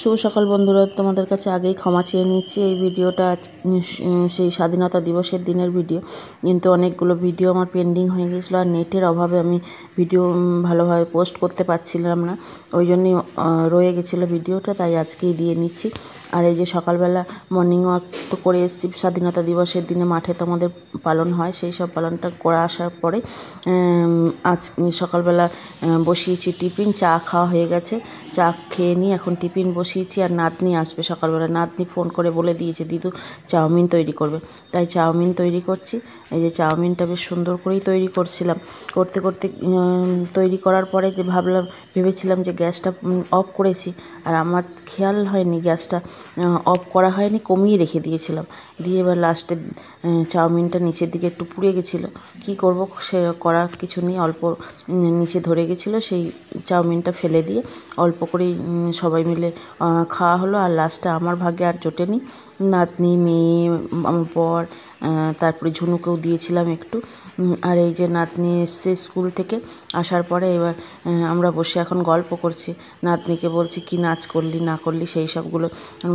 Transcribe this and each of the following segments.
শুভ সকাল বন্ধুরা, তোমাদের কাছে আগেই ক্ষমা চেয়ে নিচ্ছি। এই ভিডিওটা আজ সেই স্বাধীনতা দিবসের দিনের ভিডিও, কিন্তু অনেকগুলো ভিডিও আমার পেন্ডিং হয়ে গিয়েছিলো আর নেটের অভাবে আমি ভিডিও ভালোভাবে পোস্ট করতে পারছিলাম না, ওই জন্যই রয়ে গেছিলো ভিডিওটা, তাই আজকেই দিয়ে নিচ্ছি। আর এই যে সকালবেলা মর্নিং ওয়াক তো করে এসেছি, স্বাধীনতা দিবসের দিনে মাঠে তো আমাদের পালন হয়, সেই সব পালনটা করে আসার পরে আজ সকালবেলা বসিয়েছি টিফিন। চা খাওয়া হয়ে গেছে, চা খেয়ে নিয়ে এখন টিফিন বসিয়েছি। আর নাতনি আসবে সকালবেলা, নাতনি ফোন করে বলে দিয়েছে দিদু চাউমিন তৈরি করবে, তাই চাউমিন তৈরি করছি। এই যে চাউমিনটা বেশ সুন্দর করেই তৈরি করছিলাম, করতে করতে তৈরি করার পরে যে ভেবেছিলাম যে গ্যাসটা অফ করেছি, আর আমার খেয়াল হয়নি গ্যাসটা অফ করা হয়নি, কমিয়ে রেখে দিয়েছিলাম। দিয়ে এবার লাস্টে চাউমিনটা নিচের দিকে একটু পুড়ে গেছিলো, কি করব, সে করার কিছু নেই, অল্প নিচে ধরে গেছিলো, সেই চাউমিনটা ফেলে দিয়ে অল্প করেই সবাই মিলে খাওয়া হলো। আর লাস্টে আমার ভাগ্যে আর জোটেনি, নাতনি, মেয়ে, আমার বর, তারপরে ঝুনুকেও দিয়েছিলাম একটু। আর এই যে নাতনি এসছে স্কুল থেকে, আসার পরে এবার আমরা বসে এখন গল্প করছি, নাতনিকে বলছি কি নাচ করলি না করলি সেই সবগুলো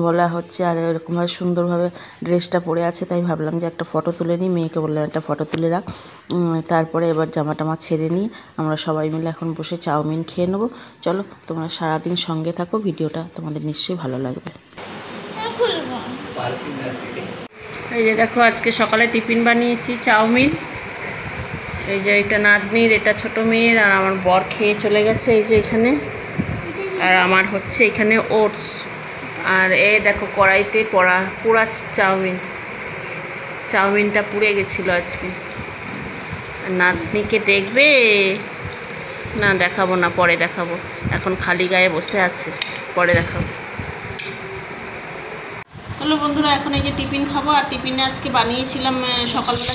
বলা হচ্ছে। আর এরকমভাবে সুন্দরভাবে ড্রেসটা পরে আছে, তাই ভাবলাম যে একটা ফটো তুলে নিই, মেয়েকে বললাম একটা ফটো তুলে রাখ। তারপরে এবার জামা টামা ছেড়ে নিয়ে আমরা সবাই মিলে এখন বসে চাউমিন খেয়ে নেবো। চলো তোমরা সারাদিন সঙ্গে থাকো, ভিডিওটা তোমাদের নিশ্চয়ই ভালো লাগবে। এই যে দেখো, আজকে সকালে টিফিন বানিয়েছি চাউমিন। এই যে এটা নাতনির, এটা ছোট মেয়ের, আর আমার বর খেয়ে চলে গেছে এই যে এখানে। আর আমার হচ্ছে এখানে ওটস, আর এই দেখো কড়াইতে পোড়া চাউমিনটা পুড়ে গেছিলো আজকে। নাতনিকে দেখবে না? দেখাবো না, পরে দেখাবো, এখন খালি গায়ে বসে আছে, পরে দেখাবো। হ্যালো বন্ধুরা, এখন এই যে টিফিন খাবো। আর টিফিনে আজকে বানিয়েছিলাম সকালবেলা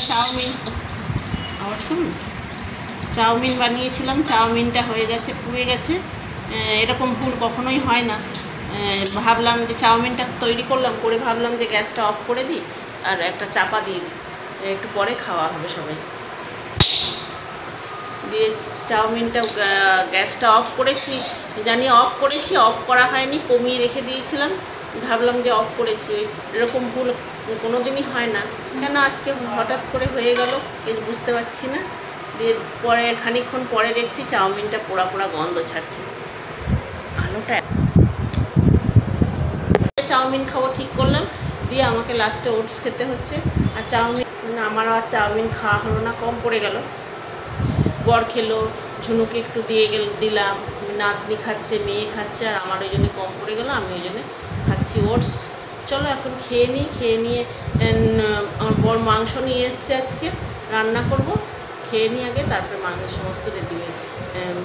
চাউমিন বানিয়েছিলাম। চাউমিনটা হয়ে গেছে, পুড়ে গেছে। এরকম ভুল কখনোই হয় না। ভাবলাম যে চাউমিনটা তৈরি করলাম, করে ভাবলাম যে গ্যাসটা অফ করে দিই আর একটা চাপা দিয়ে দিই, একটু পরে খাওয়া হবে সবাই। দিয়ে চাউমিনটা গ্যাসটা অফ করেছি, জানি অফ করেছি, অফ করা হয়নি, কমিয়ে রেখে দিয়েছিলাম, ভাবলাম যে অফ করেছি। এরকম ভুল কোনো দিনই হয় না, কেন আজকে হঠাৎ করে হয়ে গেল কিছু বুঝতে পারছি না। দিয়ে পরে খানিকক্ষণ পরে দেখছি চাউমিনটা পোড়া পোড়া গন্ধ ছাড়ছে। আলোটা চাউমিন খাবো ঠিক করলাম, দিয়ে আমাকে লাস্টে ওটস খেতে হচ্ছে। আর আমারও আর চাউমিন খাওয়া হলো না, কম পড়ে গেল। বর খেলো, ঝুনুকে একটু দিলাম, নাতনি খাচ্ছে, মেয়ে খাচ্ছে, আর আমার ওই জন্য কম পড়ে গেলো, আমি ওই জন্য খাচ্ছি ওটস। চলো এখন খেয়ে নিই। খেয়ে নিয়ে আমার বর মাংস নিয়ে এসছে, আজকে রান্না করব। খেয়ে নিই আগে, তারপরে সমস্ত রেডি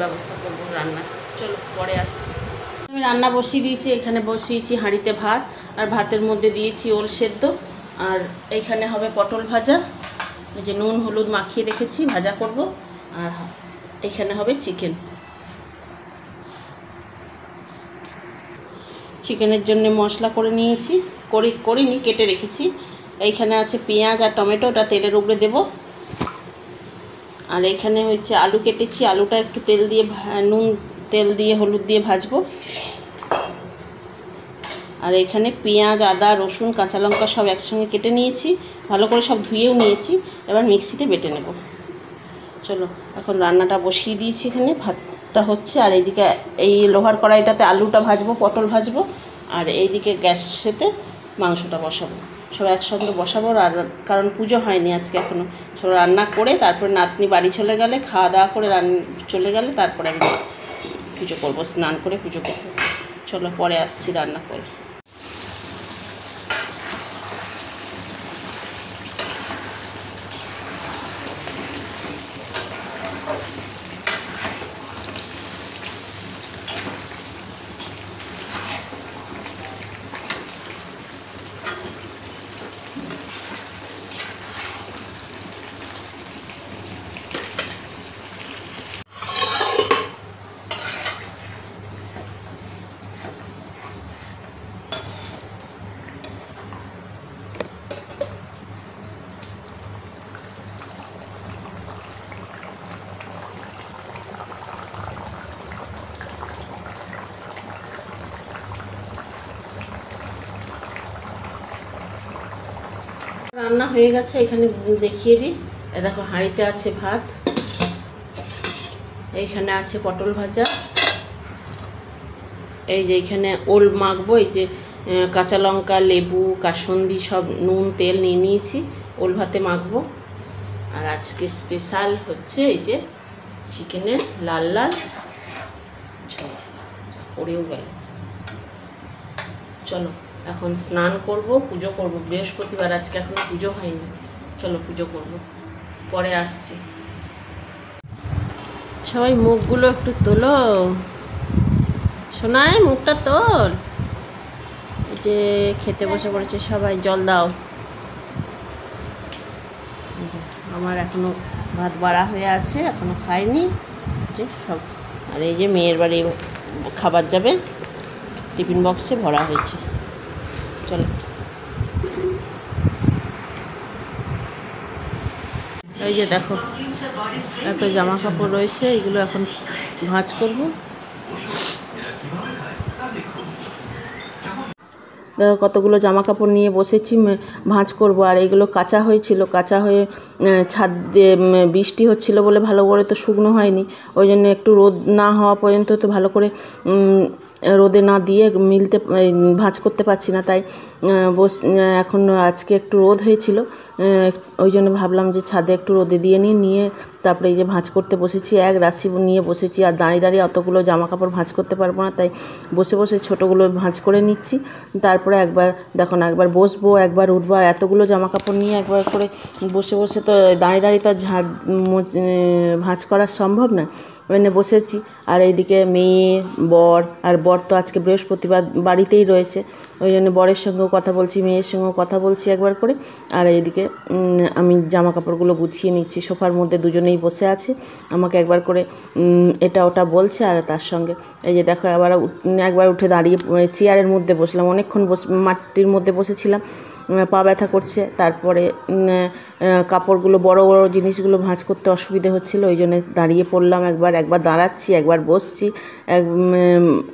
ব্যবস্থা করবো রান্নার। চলো পরে আসছি। আমি রান্না বসিয়ে দিয়েছি, এখানে বসিয়েছি হাঁড়িতে ভাত, আর ভাতের মধ্যে দিয়েছি ওল সেদ্ধ, আর এইখানে হবে পটল ভাজা, এই যে নুন হলুদ মাখিয়ে রেখেছি, ভাজা করব। আর এখানে হবে চিকেনের জন্য মশলা করে নিয়েছি, করিনি, কেটে রেখেছি। এইখানে আছে পেঁয়াজ আর টমেটো, ওটা তেলের উপরে দেব। আর এইখানে হচ্ছে আলু কেটেছি, আলুটা একটু তেল দিয়ে হলুদ দিয়ে ভাজবো। আর এখানে পেঁয়াজ, আদা, রসুন, কাঁচা লঙ্কা সব একসঙ্গে কেটে নিয়েছি, ভালো করে সব ধুয়েও নিয়েছি, এবার মিক্সিতে বেটে নেব। চলো এখন রান্নাটা বসিয়ে দিয়েছি, এখানে ভাতটা হচ্ছে, আর এইদিকে এই লোহার কড়াইটাতে আলুটা ভাজবো, পটল ভাজবো, আর এইদিকে গ্যাসেতে মাংসটা বসাবো। সব একসঙ্গে বসাবো, আর কারণ পুজো হয়নি আজকে এখনও, সব রান্না করে তারপরে নাতনি বাড়ি চলে গেলে, খাওয়া দাওয়া করে চলে গেলে তারপরে আমি পুজো করবো, স্নান করে পুজো করবো। চলো পরে আসছি রান্না করে। রান্না হয়ে গেছে, এখানে দেখিয়ে দিই। দেখো হাঁড়িতে আছে ভাত, এইখানে আছে পটল ভাজা, এই যে এইখানে ওল মাখবো, এই যে কাঁচা লঙ্কা, লেবু, কাসুন্দি সব নুন তেল নিয়ে নিয়েছি, ওল ভাতে মাখবো। আর আজকে স্পেশাল হচ্ছে এই যে চিকেনের লাল লাল ঝোল, পড়েও গেল। চলো এখন স্নান করব, পুজো করব, বৃহস্পতিবার আজকে এখনো পুজো হয়নি। চলো পুজো করব, পরে আসছি। সবাই মুখগুলো একটু তোলো, শোনায় মুখটা তোল। এই যে খেতে বসে পড়েছে সবাই, জল দাও। আমার এখনো ভাত বাড়া হয়ে আছে, এখনো খাইনি যে সব। আর এই যে মেয়ের বাড়ি খাবার যাবে, টিফিন বক্সে ভরা হয়েছে। চলো এই যে দেখো এত জামা কাপড় রয়েছে, এগুলো এখন ভাঁজ করব। দেখো কতগুলো জামা কাপড় নিয়ে বসেছি, ভাঁজ করব। আর এইগুলো কাঁচা হয়েছিল, কাঁচা হয়ে ছাদ দিয়ে বৃষ্টি হচ্ছিল বলে ভালো করে তো শুকনো হয়নি, ওই জন্য একটু রোদ না হওয়া পর্যন্ত তো ভালো করে রোদে না দিয়ে ভাঁজ করতে পারছি না। তাই এখন আজকে একটু রোদ হয়েছিল, ওই জন্য ভাবলাম যে ছাদে একটু রোদে দিয়ে নিয়ে তারপরে এই যে ভাঁজ করতে বসেছি। এক রাশি নিয়ে বসেছি, আর দাঁড়িয়ে দাঁড়িয়ে অতগুলো জামা কাপড় ভাঁজ করতে পারবো না, তাই বসে বসে ছোটোগুলো ভাঁজ করে নিচ্ছি। তারপরে একবার দেখো না, একবার বসবো, একবার উঠবো, আর এতগুলো জামা কাপড় নিয়ে একবার করে বসে বসে তো দাঁড়িয়ে দাঁড়িয়ে তো ভাঁজ করা সম্ভব না, ওখানে বসেছি। আর এইদিকে মেয়ে বর তো আজকে বৃহস্পতিবার বাড়িতেই রয়েছে, ওই জন্য বরের সঙ্গেও কথা বলছি, মেয়ের সঙ্গেও কথা বলছি একবার করে। আর এইদিকে আমি জামা কাপড়গুলো গুছিয়ে নিচ্ছি, সোফার মধ্যে দুজনেই বসে আছে, আমাকে একবার করে এটা ওটা বলছে। আর তার সঙ্গে এই যে দেখো একবার উঠে দাঁড়িয়ে চেয়ারের মধ্যে বসলাম, অনেকক্ষণ মাটির মধ্যে বসেছিলাম, পা ব্যথা করছে। তারপরে কাপড়গুলো বড় বড় জিনিসগুলো ভাঁজ করতে অসুবিধে হচ্ছিলো, ওই জন্য দাঁড়িয়ে পড়লাম, একবার দাঁড়াচ্ছি, একবার বসছি,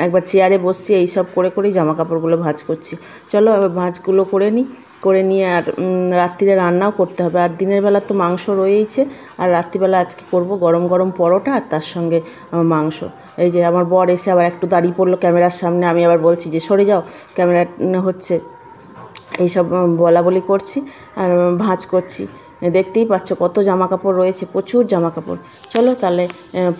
একবার চেয়ারে বসছি, এইসব করে করেই জামা কাপড়গুলো ভাঁজ করছি। চলো এবার ভাঁজগুলো করে নিয়ে আর রাত্রিরে রান্নাও করতে হবে। আর দিনের বেলা তো মাংস রয়েইছে, আর রাত্রিবেলা আজকে করব গরম গরম পরোটা আর তার সঙ্গে মাংস। এই যে আমার বর এসে আবার একটু দাঁড়িয়ে পড়লো ক্যামেরার সামনে, আমি আবার বলছি যে সরে যাও, ক্যামেরা হচ্ছে, এইসব বলাবলি করছি আর ভাঁজ করছি। দেখতেই পাচ্ছ কত জামা কাপড় রয়েছে, প্রচুর জামা কাপড়। চলো তাহলে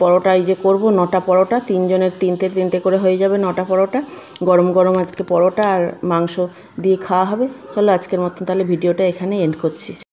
পরোটা এই যে করব, 9টা পরোটা, 3 জনের 3টে করে হয়ে যাবে 9টা পরোটা, গরম গরম আজকে পরোটা আর মাংস দিয়ে খাওয়া হবে। চলো আজকের মতন তাহলে ভিডিওটা এখানে এন্ড করছি।